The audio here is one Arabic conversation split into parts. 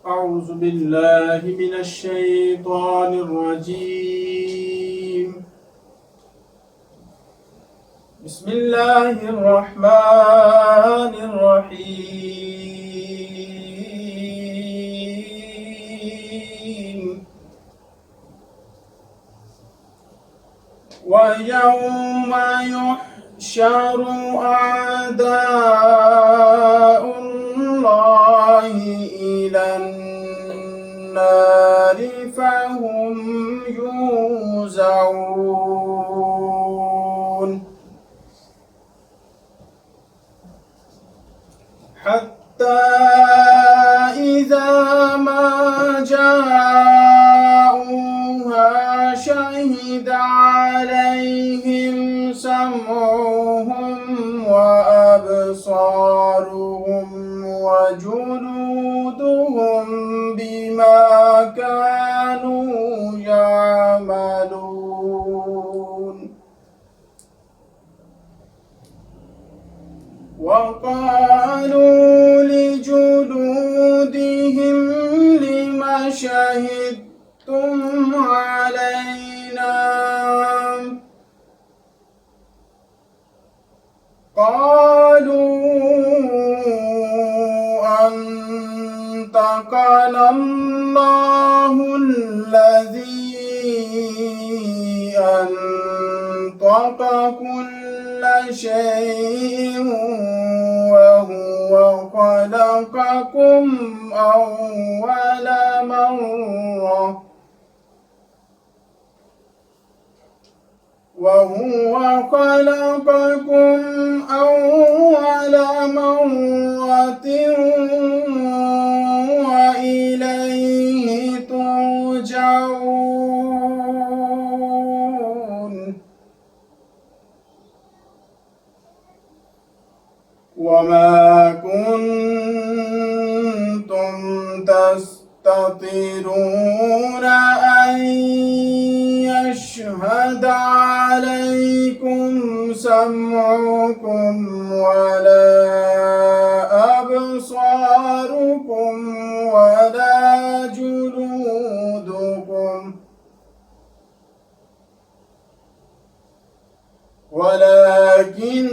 أعوذ بالله من الشيطان الرجيم. بسم الله الرحمن الرحيم. ويوم يحشر أعداء الله إلى النار فهم يوزعون حتى إذا ما جاءوها شهد عليهم سمعهم وأبصارهم وجلودهم بما كانوا يعملون وقالوا لجلودهم لم شهدتم علينا قالوا أنطقنا الله الذي أنطق كل شيء وهو خلقكم أول مرة وإليه ترجعون وما كنتم تستطيعون أن يشهد عليكم سمعكم ولا أبصاركم ولا جلودكم ولكن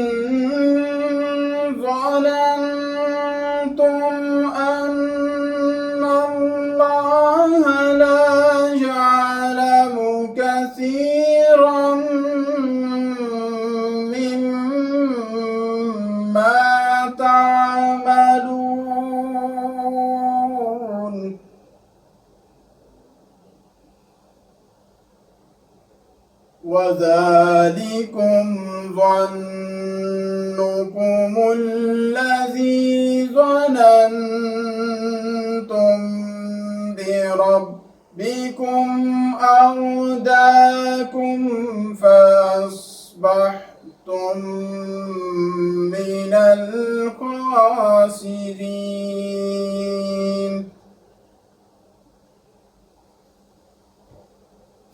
ظننتم أن الله لا يعلم كثيرا مما تعملون وذلكم ظنكم الذي ظننتم بربكم أرداكم فأصبحتم من الخاسرين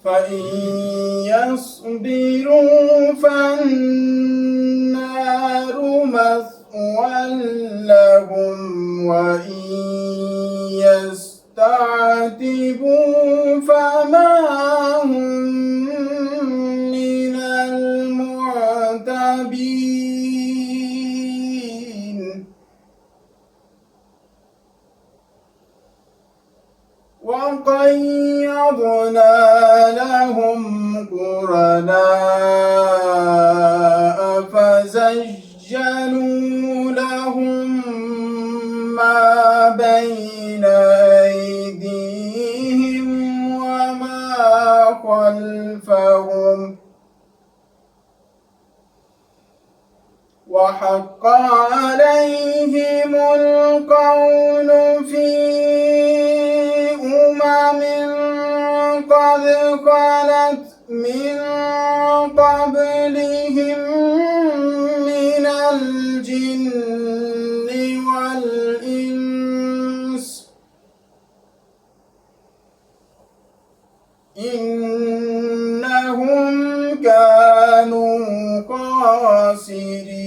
فإن يصبروا فالنار مثوى لهم وإن يستعتبوا فما هم من المعتبين وقيضنا لهم قرناء فزينوا لهم ما بين أيديهم وما خلفهم وحق عليهم القول في قد خلت من قبلهم من الجن والإنس إنهم كانوا خاسرين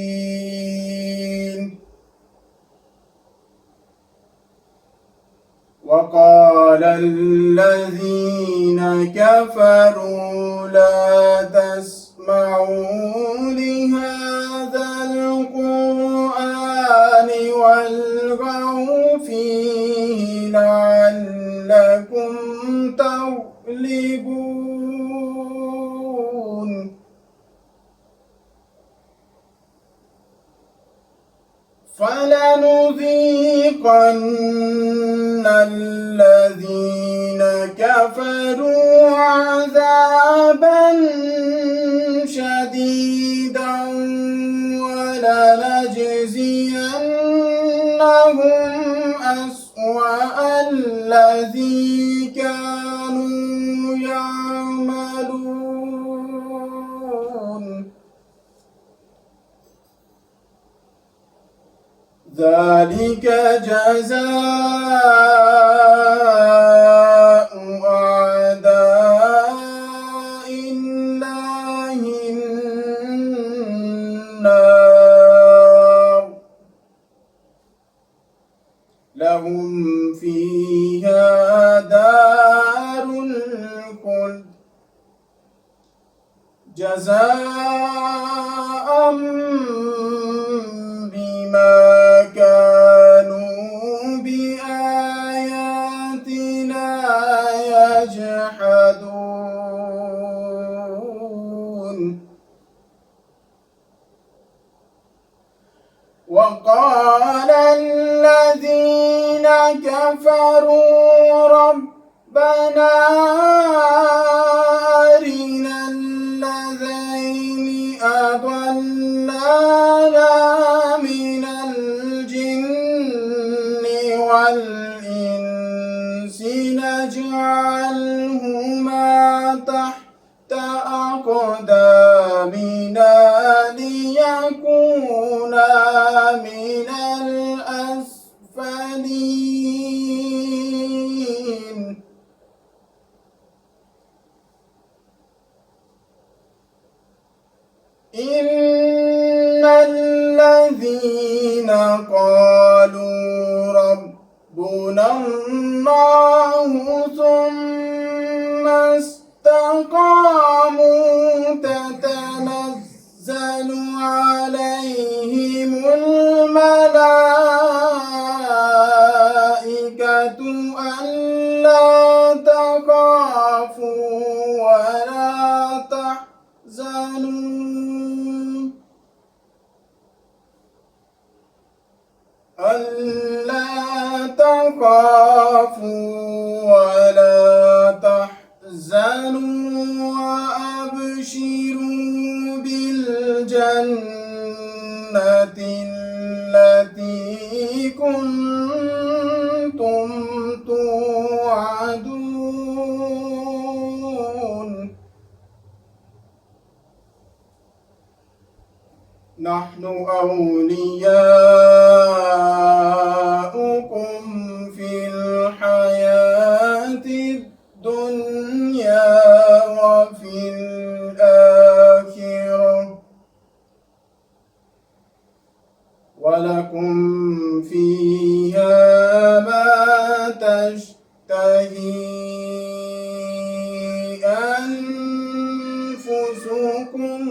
وقال الذين كفروا لا تسمعوا لهذا القرآن والغوا فيه لعلكم تغلبون فلنذيقن الذين كفروا عذابا شديدا ولنجزينهم أسوأ الذي كانوا يعملون ذلك جزاء أعداء الله النار لهم فيها دار الخلد جزاء بما كانوا بآياتنا يجحدون وقال الذين كفروا ربنا أرنا الذين أضلانا من الجن والإنس نجعلهما تحت أقدامنا ليكونا من الأسفلين إن الذين قالوا ربنا الله ثم استقاموا تتنزل عليهم الملائكة ألا تخافوا ولا تحزنوا ألا تخافوا ولا تحزنوا وأبشروا بالجنة التي كنتم توعدون نحن أولياؤكم في الحياة الدنيا وفي الآخرة ولكم فيها ما تشتهي أنفسكم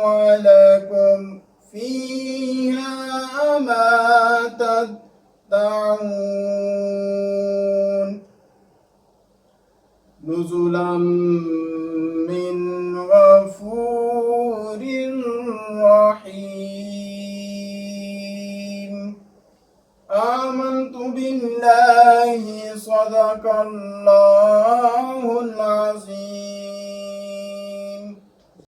ولكم فيها ما تدعون نزلا من غفور رحيم آمنت بالله صدق الله